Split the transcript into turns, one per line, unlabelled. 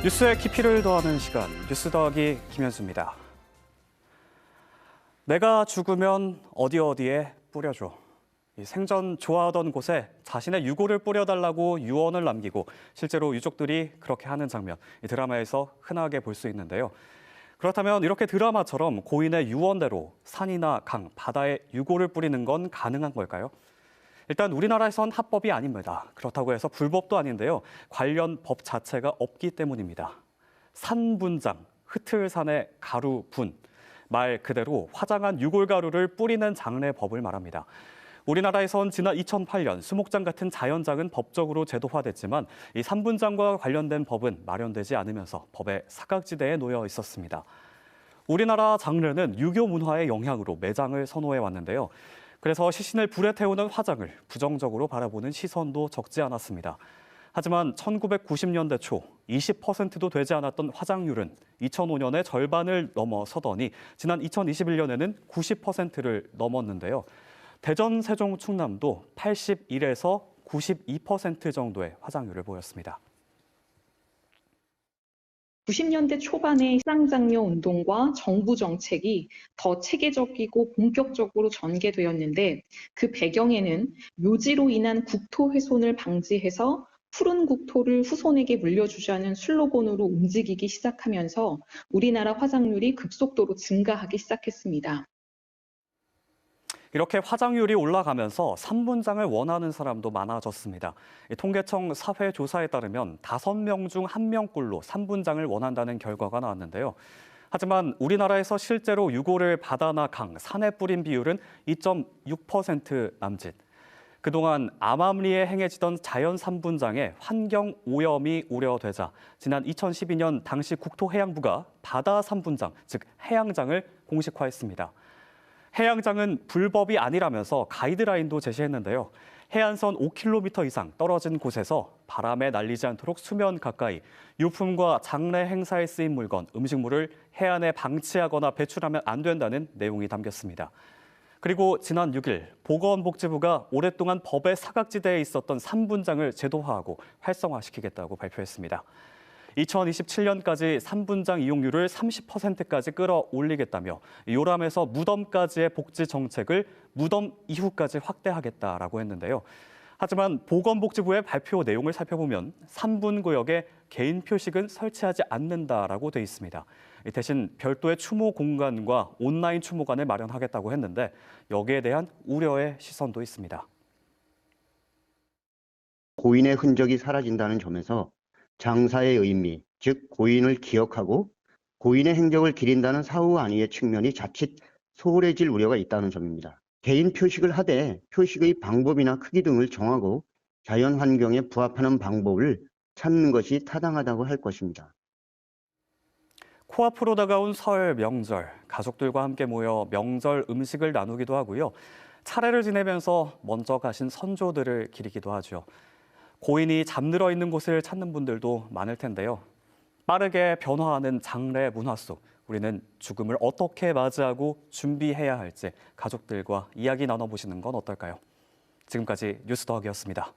뉴스의 깊이를 더하는 시간, 뉴스 더하기 김현수입니다. 내가 죽으면 어디에 뿌려줘. 생전 좋아하던 곳에 자신의 유골을 뿌려달라고 유언을 남기고 실제로 유족들이 그렇게 하는 장면, 이 드라마에서 흔하게 볼 수 있는데요. 그렇다면 이렇게 드라마처럼 고인의 유언대로 산이나 강, 바다에 유골을 뿌리는 건 가능한 걸까요? 일단 우리나라에선 합법이 아닙니다. 그렇다고 해서 불법도 아닌데요. 관련 법 자체가 없기 때문입니다. 산분장, 흩을산의 가루분, 말 그대로 화장한 유골가루를 뿌리는 장례법을 말합니다. 우리나라에선 지난 2008년 수목장 같은 자연장은 법적으로 제도화됐지만 이 산분장과 관련된 법은 마련되지 않으면서 법의 사각지대에 놓여 있었습니다. 우리나라 장례는 유교 문화의 영향으로 매장을 선호해 왔는데요. 그래서 시신을 불에 태우는 화장을 부정적으로 바라보는 시선도 적지 않았습니다. 하지만 1990년대 초 20%도 되지 않았던 화장률은 2005년에 절반을 넘어서더니 지난 2021년에는 90%를 넘었는데요. 대전, 세종, 충남도 81에서 92% 정도의 화장률을 보였습니다.
90년대 초반의 희생장려 운동과 정부 정책이 더 체계적이고 본격적으로 전개되었는데 그 배경에는 묘지로 인한 국토 훼손을 방지해서 푸른 국토를 후손에게 물려주자는 슬로건으로 움직이기 시작하면서 우리나라 화장률이 급속도로 증가하기 시작했습니다.
이렇게 화장률이 올라가면서 산분장을 원하는 사람도 많아졌습니다. 통계청 사회조사에 따르면 5명 중 1명꼴로 산분장을 원한다는 결과가 나왔는데요. 하지만 우리나라에서 실제로 유골을 바다나 강, 산에 뿌린 비율은 2.6% 남짓. 그동안 암암리에 행해지던 자연 산분장에 환경 오염이 우려되자 지난 2012년 당시 국토해양부가 바다 산분장, 즉 해양장을 공식화했습니다. 해양장은 불법이 아니라면서 가이드라인도 제시했는데요. 해안선 5km 이상 떨어진 곳에서 바람에 날리지 않도록 수면 가까이 유품과 장례 행사에 쓰인 물건, 음식물을 해안에 방치하거나 배출하면 안 된다는 내용이 담겼습니다. 그리고 지난 6일 보건복지부가 오랫동안 법의 사각지대에 있었던 산분장을 제도화하고 활성화시키겠다고 발표했습니다. 2027년까지 산분장 이용률을 30%까지 끌어올리겠다며 요람에서 무덤까지의 복지 정책을 무덤 이후까지 확대하겠다라고 했는데요. 하지만 보건복지부의 발표 내용을 살펴보면 산분구역에 개인 표식은 설치하지 않는다라고 돼 있습니다. 대신 별도의 추모 공간과 온라인 추모관을 마련하겠다고 했는데 여기에 대한 우려의 시선도 있습니다.
고인의 흔적이 사라진다는 점에서 장사의 의미, 즉 고인을 기억하고 고인의 행적을 기린다는 사후 안위의 측면이 자칫 소홀해질 우려가 있다는 점입니다. 개인 표식을 하되 표식의 방법이나 크기 등을 정하고 자연 환경에 부합하는 방법을 찾는 것이 타당하다고 할 것입니다.
코앞으로 다가온 설 명절, 가족들과 함께 모여 명절 음식을 나누기도 하고요. 차례를 지내면서 먼저 가신 선조들을 기리기도 하죠. 고인이 잠들어 있는 곳을 찾는 분들도 많을 텐데요. 빠르게 변화하는 장례 문화 속 우리는 죽음을 어떻게 맞이하고 준비해야 할지 가족들과 이야기 나눠보시는 건 어떨까요? 지금까지 뉴스 더하기였습니다.